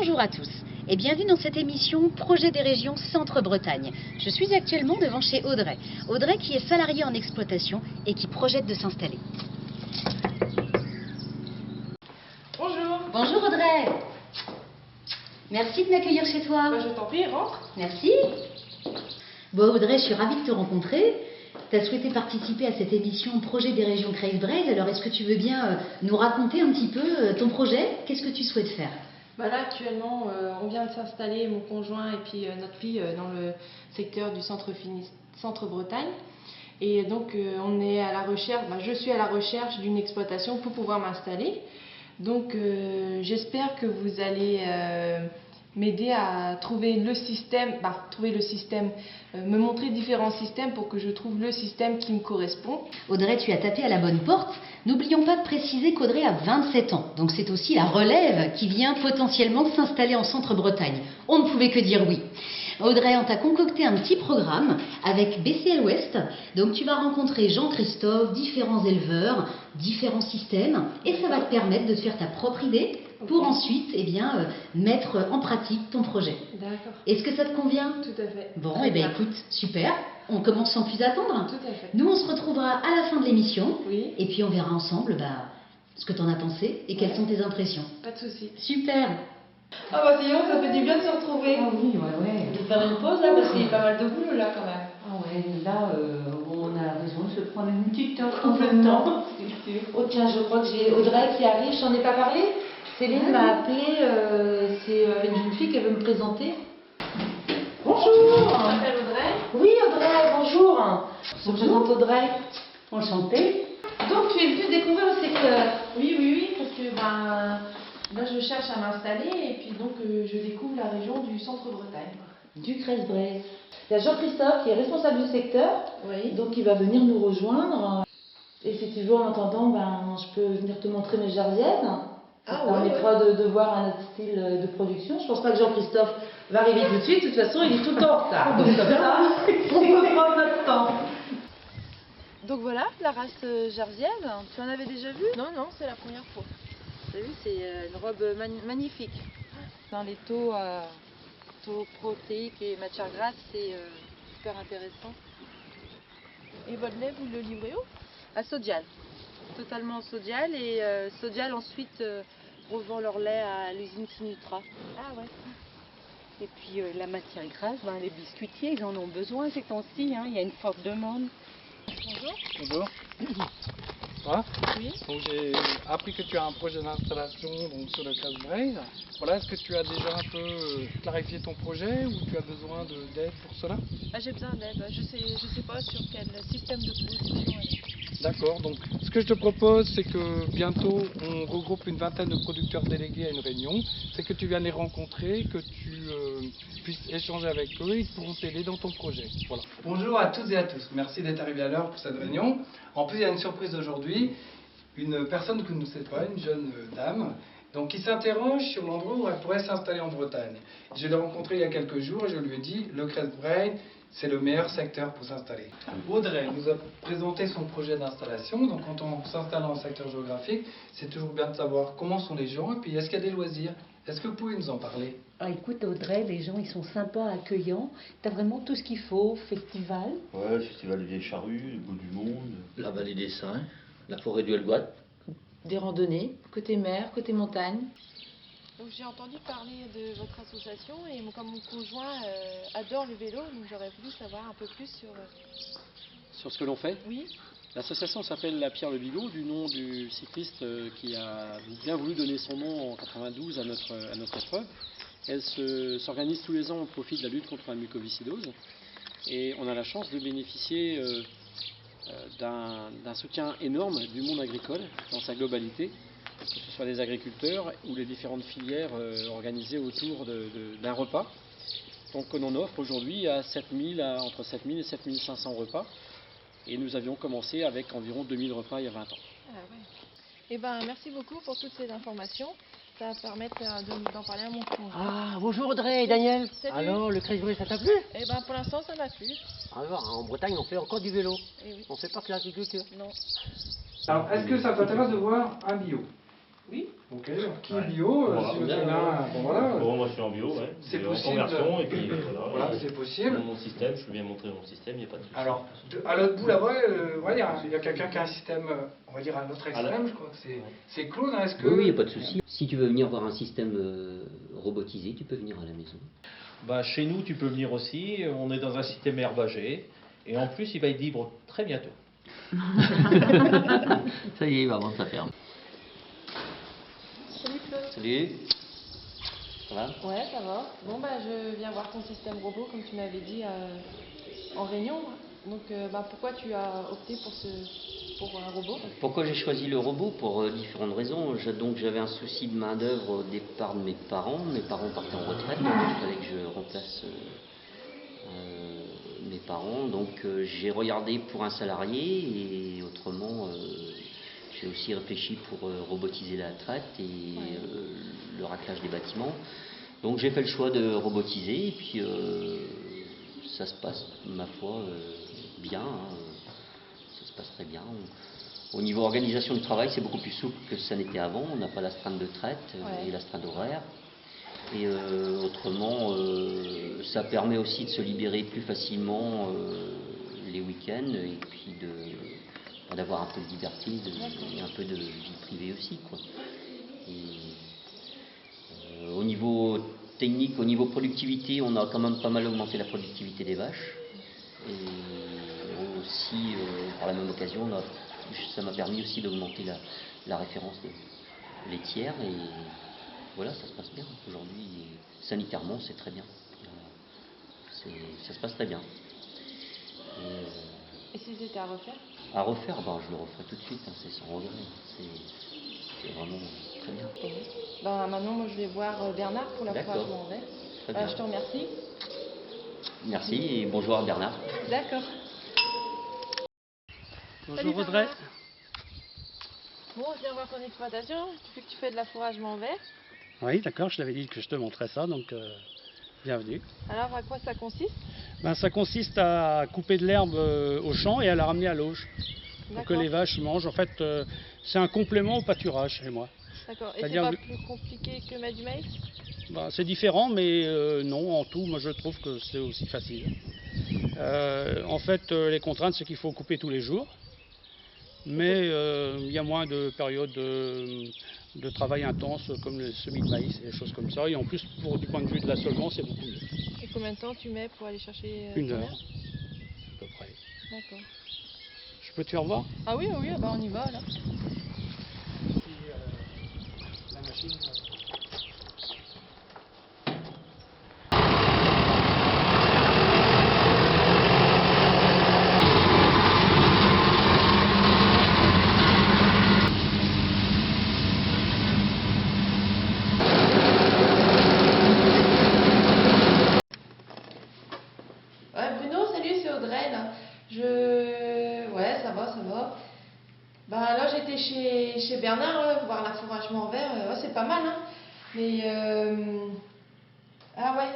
Bonjour à tous et bienvenue dans cette émission Projet des régions Centre-Bretagne. Je suis actuellement devant chez Audrey. Audrey qui est salariée en exploitation et qui projette de s'installer. Bonjour. Bonjour Audrey. Merci de m'accueillir chez toi. Je t'en prie, rentre. Merci. Bon Audrey, je suis ravie de te rencontrer. Tu as souhaité participer à cette émission Projet des régions Crève-Braise. Alors est-ce que tu veux bien nous raconter un petit peu ton projet? Qu'est-ce que tu souhaites faire? Là actuellement on vient de s'installer, mon conjoint et puis notre fille, dans le secteur du centre-Bretagne. Et donc on est à la recherche, je suis à la recherche d'une exploitation pour pouvoir m'installer. Donc j'espère que vous allez m'aider à trouver le système, me montrer différents systèmes pour que je trouve le système qui me correspond. Audrey, tu as tapé à la bonne porte. N'oublions pas de préciser qu'Audrey a 27 ans, donc c'est aussi la relève qui vient potentiellement s'installer en Centre-Bretagne. On ne pouvait que dire oui. Audrey, on t'a concocté un petit programme avec BCL Ouest. Donc tu vas rencontrer Jean-Christophe, différents éleveurs, différents systèmes, et ça va te permettre de te faire ta propre idée pour ensuite mettre en pratique ton projet. D'accord. Est-ce que ça te convient? Tout à fait. Bon, écoute, super. On commence sans plus attendre. Tout à fait. Nous, on se retrouvera à la fin de l'émission. Oui. Et puis on verra ensemble ce que tu en as pensé et quelles sont tes impressions. Pas de souci. Super. Sinon, ça fait du bien de se retrouver. Ah oui, ouais. De faire une pause là, parce qu'il y a pas mal de boulot là quand même. Ah ouais, là, on a besoin de se prendre une petite heure En même temps. Oh tiens, je crois que j'ai Audrey qui arrive, je n'en ai pas parlé. Céline m'a appelé, c'est une jeune fille qui veut me présenter. Bonjour. Je m'appelle Audrey. Oui Audrey, bonjour. Je me présente Audrey. Enchantée. Donc tu es venue découvrir le secteur. Oui, parce que là je cherche à m'installer et puis donc je découvre la région du Centre-Bretagne. Du Crève-Braise. Il y a Jean-Christophe qui est responsable du secteur, Oui. donc il va venir nous rejoindre. Et si tu veux, en attendant, je peux venir te montrer mes jardiennes. Ça permettra de voir un autre style de production. Je pense pas que Jean-Christophe va arriver tout de suite. De toute façon, il est tout le temps en retard. Donc comme ça, on peut prendre notre temps. Donc voilà, la race jarsienne. Tu en avais déjà vu? Non, c'est la première fois. Tu as vu, c'est une robe magnifique. Dans les taux protéiques et matières grasses, c'est super intéressant. Et votre lait, vous le livrez où? À Sodial, totalement en Sodial. Et Sodial ensuite revend leur lait à l'usine Sinutra. Ah ouais. Et puis la matière grasse, les biscuitiers, ils en ont besoin ces temps-ci, il y a une forte demande. Bonjour. Bonjour. Voilà. Oui. Donc j'ai appris que tu as un projet d'installation sur le Crève-Braise. Voilà, est-ce que tu as déjà un peu clarifié ton projet ou tu as besoin d'aide pour cela? J'ai besoin d'aide. Je sais pas sur quel système de production elle est. D'accord, donc ce que je te propose, c'est que bientôt on regroupe une vingtaine de producteurs délégués à une réunion. C'est que tu viennes les rencontrer, que tu puisses échanger avec eux, ils pourront t'aider dans ton projet. Voilà. Bonjour à toutes et à tous, merci d'être arrivés à l'heure pour cette réunion. En plus, il y a une surprise aujourd'hui, une personne que nous ne savons pas, une jeune dame, donc qui s'interroge sur l'endroit où elle pourrait s'installer en Bretagne. Je l'ai rencontrée il y a quelques jours et je lui ai dit, le Crève-Braise, c'est le meilleur secteur pour s'installer. Audrey nous a présenté son projet d'installation. Donc quand on s'installe dans un secteur géographique, c'est toujours bien de savoir comment sont les gens et puis est-ce qu'il y a des loisirs. Est-ce que vous pouvez nous en parler? Écoute Audrey, les gens ils sont sympas, accueillants. Tu as vraiment tout ce qu'il faut, festival. Ouais, le festival des Vieilles Charrues, le Bout du Monde. La vallée des Saints, la forêt du Helgoat. Des randonnées, côté mer, côté montagne. Donc j'ai entendu parler de votre association et comme mon conjoint adore le vélo, donc j'aurais voulu savoir un peu plus sur ce que l'on fait. Oui. L'association s'appelle La Pierre Le Bigot, du nom du cycliste qui a bien voulu donner son nom en 92 à notre épreuve. Elle s'organise tous les ans au profit de la lutte contre la mucoviscidose et on a la chance de bénéficier d'un soutien énorme du monde agricole dans sa globalité, que ce soit les agriculteurs ou les différentes filières organisées autour d'un repas. Donc on en offre aujourd'hui entre 7000 et 7500 repas. Et nous avions commencé avec environ 2000 repas il y a 20 ans. Ah ouais. Merci beaucoup pour toutes ces informations. Ça va permettre d'en parler à mon conjoint. Ah, bonjour Audrey et Daniel. Salut. Alors, le Crève-Braise, ça t'a plu? Pour l'instant, ça m'a plu. Alors, en Bretagne, on fait encore du vélo. Eh oui. On fait pas que l'agriculture. Non. Alors, est-ce que ça t'intéresse de voir un bio? Oui. Ok, alors qui est bio, si vous en avez bon voilà. Bon, moi je suis en bio, ouais. C'est En possible. conversion, et puis Voilà, c'est possible. Mon système, je peux bien montrer mon système, il n'y a pas de souci. Alors, à l'autre bout là-bas, il y a quelqu'un qui a un système, on va dire à notre extrême, je crois que c'est Claude, hein, est-ce que... Oui, il n'y a pas de souci. Si tu veux venir voir un système robotisé, tu peux venir à la maison. Bah, chez nous, tu peux venir aussi. On est dans un système herbagé. Et en plus, il va être libre très bientôt. Ça y est, il va vendre sa ferme. Salut Claude. Salut. Ça va? Ouais, ça va. Bon, bah, je viens voir ton système robot, comme tu m'avais dit, en réunion. Donc, pourquoi tu as opté pour un robot? Pourquoi j'ai choisi le robot? Pour différentes raisons. Donc j'avais un souci de main d'œuvre au départ de mes parents. Mes parents partaient en retraite, donc il fallait que je remplace mes parents. Donc j'ai regardé pour un salarié et autrement j'ai aussi réfléchi pour robotiser la traite et le raclage des bâtiments. Donc j'ai fait le choix de robotiser et puis ça se passe, ma foi, bien. Ça se passe très bien. Au niveau organisation du travail, c'est beaucoup plus souple que ça n'était avant. On n'a pas l'astreinte de traite et l'astreinte horaire. Et autrement, ça permet aussi de se libérer plus facilement les week-ends et puis d'avoir un peu de liberté et un peu de vie privée aussi, quoi. Et, au niveau technique, au niveau productivité, on a quand même pas mal augmenté la productivité des vaches. Et aussi, par la même occasion, ça m'a permis aussi d'augmenter la référence laitière. Et voilà, ça se passe bien. Aujourd'hui, sanitairement, c'est très bien. Ça se passe très bien. Et si c'était à refaire? À refaire, je le referai tout de suite, hein, c'est sans regret. C'est vraiment très bien. Maintenant, moi, je vais voir Bernard pour la fourrage en verre. Je te remercie. Merci et bonjour à Bernard. D'accord. Bonjour Audrey. Bon, je viens voir ton exploitation. Tu fais que tu fais de l'affouragement en verre. Oui, d'accord, je t'avais dit que je te montrais ça, donc bienvenue. Alors, à quoi ça consiste? Ça consiste à couper de l'herbe au champ et à la ramener à l'auge pour que les vaches mangent. En fait, c'est un complément au pâturage chez moi. D'accord. Et c'est pas plus compliqué que mettre du maïs? C'est différent, mais non, en tout, moi je trouve que c'est aussi facile. En fait, les contraintes, c'est qu'il faut couper tous les jours. Mais il y a moins de périodes de travail intense comme le semis de maïs et des choses comme ça. Et en plus, du point de vue de l'assolement, c'est beaucoup mieux. Et combien de temps tu mets pour aller chercher 1 heure, à peu près. D'accord. Je peux te faire voir? Ah oui, on y va là. La machine. Bruno, salut, c'est Audrey là. Ouais, ça va. Là j'étais chez Bernard voir l'affouragement en verre, c'est pas mal, hein. Mais ah ouais.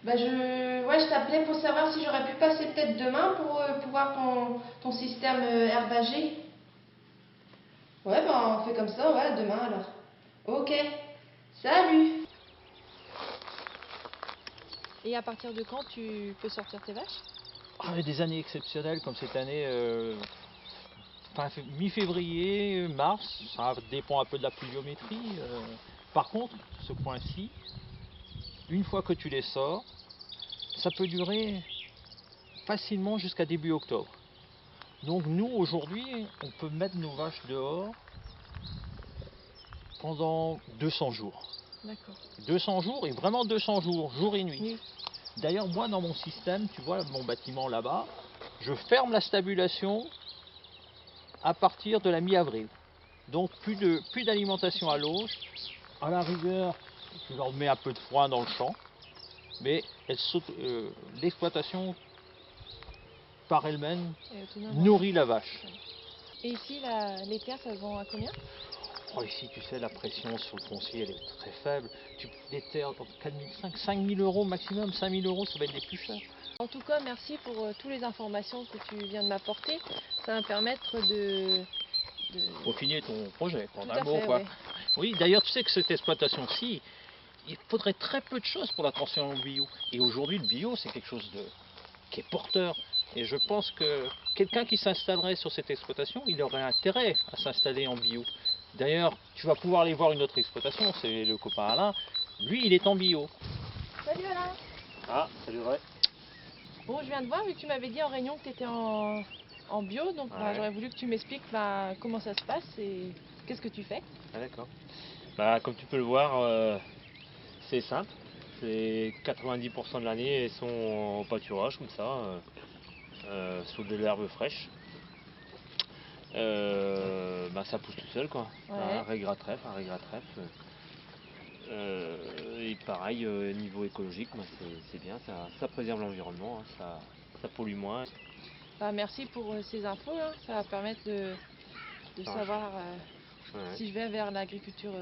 Je t'appelais pour savoir si j'aurais pu passer peut-être demain pour voir ton système herbagé. Ouais, on fait comme ça, ouais, demain alors. Ok. Salut. Et à partir de quand tu peux sortir tes vaches? Des années exceptionnelles comme cette année, mi-février, mars, ça dépend un peu de la pluviométrie. Par contre, ce point-ci, une fois que tu les sors, ça peut durer facilement jusqu'à début octobre. Donc nous, aujourd'hui, on peut mettre nos vaches dehors pendant 200 jours. D'accord. 200 jours, et vraiment 200 jours, jour et nuit. Oui. D'ailleurs, moi, dans mon système, tu vois, mon bâtiment là-bas, je ferme la stabulation à partir de la mi-avril. Donc, plus d'alimentation à l'auge. À la rigueur, je leur mets un peu de foin dans le champ, mais l'exploitation, par elle-même, nourrit la vache. Et ici, les terres, ça se vend à combien? Ici, tu sais, la pression sur le foncier, elle est très faible. Des terres, 4500, 5000 euros maximum, 5000 euros, ça va être les plus chers. En tout cas, merci pour toutes les informations que tu viens de m'apporter. Ça va me permettre de... Peaufiner ton projet, en Tout un à mot, fait, quoi. ouais. Oui, d'ailleurs, tu sais que cette exploitation-ci, il faudrait très peu de choses pour la transformer en bio. Et aujourd'hui, le bio, c'est quelque chose qui est porteur. Et je pense que quelqu'un qui s'installerait sur cette exploitation, il aurait intérêt à s'installer en bio. D'ailleurs, tu vas pouvoir aller voir une autre exploitation, c'est le copain Alain. Lui, il est en bio. Salut Alain. Ah, salut Ray. Bon, je viens de voir, vu que tu m'avais dit en réunion que tu étais en bio, donc Ouais. j'aurais voulu que tu m'expliques comment ça se passe et qu'est-ce que tu fais. Ah d'accord. Bah, comme tu peux le voir, c'est simple. C'est 90% de l'année, elles sont en pâturage comme ça, sur de l'herbe fraîche. Ça pousse tout seul quoi. Ouais. Un régrat-trèfle. Et pareil, niveau écologique, c'est bien, ça préserve l'environnement, hein, ça pollue moins. Bah, merci pour ces infos, là. Ça va permettre de savoir si je vais vers l'agriculture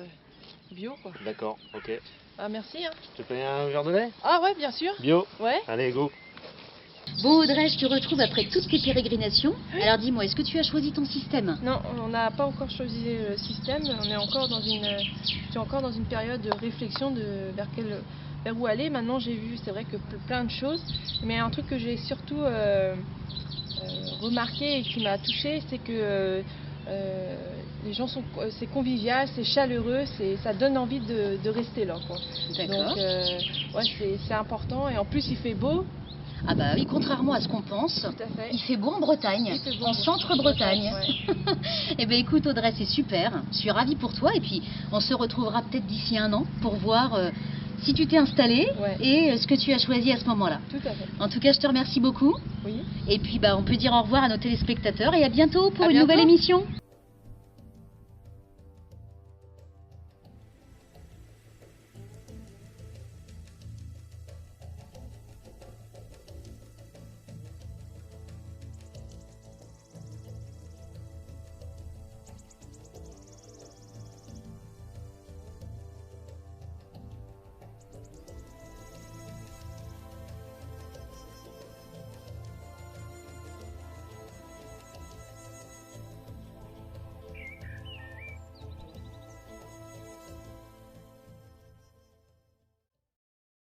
bio, quoi. D'accord, ok. Bah, merci. Hein. Je te paye un verre de lait? Ah ouais, bien sûr. Bio? Ouais. Allez, go. Bon Audrey, je te retrouve après toutes tes pérégrinations. Alors dis-moi, est-ce que tu as choisi ton système? Non, on n'a pas encore choisi le système. On est encore dans je suis encore dans une période de réflexion vers où aller. Maintenant, j'ai vu, c'est vrai que plein de choses, mais un truc que j'ai surtout remarqué et qui m'a touchée, c'est que les gens c'est convivial, c'est chaleureux, ça donne envie de rester là, quoi. D'accord. Donc, ouais, c'est important. Et en plus, il fait beau. Ah bah oui, contrairement à ce qu'on pense, Tout à fait. il fait beau en Bretagne, Il fait beau en centre-Bretagne. Ouais. Eh bien écoute Audrey, c'est super, je suis ravie pour toi et puis on se retrouvera peut-être d'ici un an pour voir si tu t'es installée et ce que tu as choisi à ce moment-là. Tout à fait. En tout cas, je te remercie beaucoup Oui. et puis on peut dire au revoir à nos téléspectateurs et à bientôt pour À une bientôt. nouvelle émission.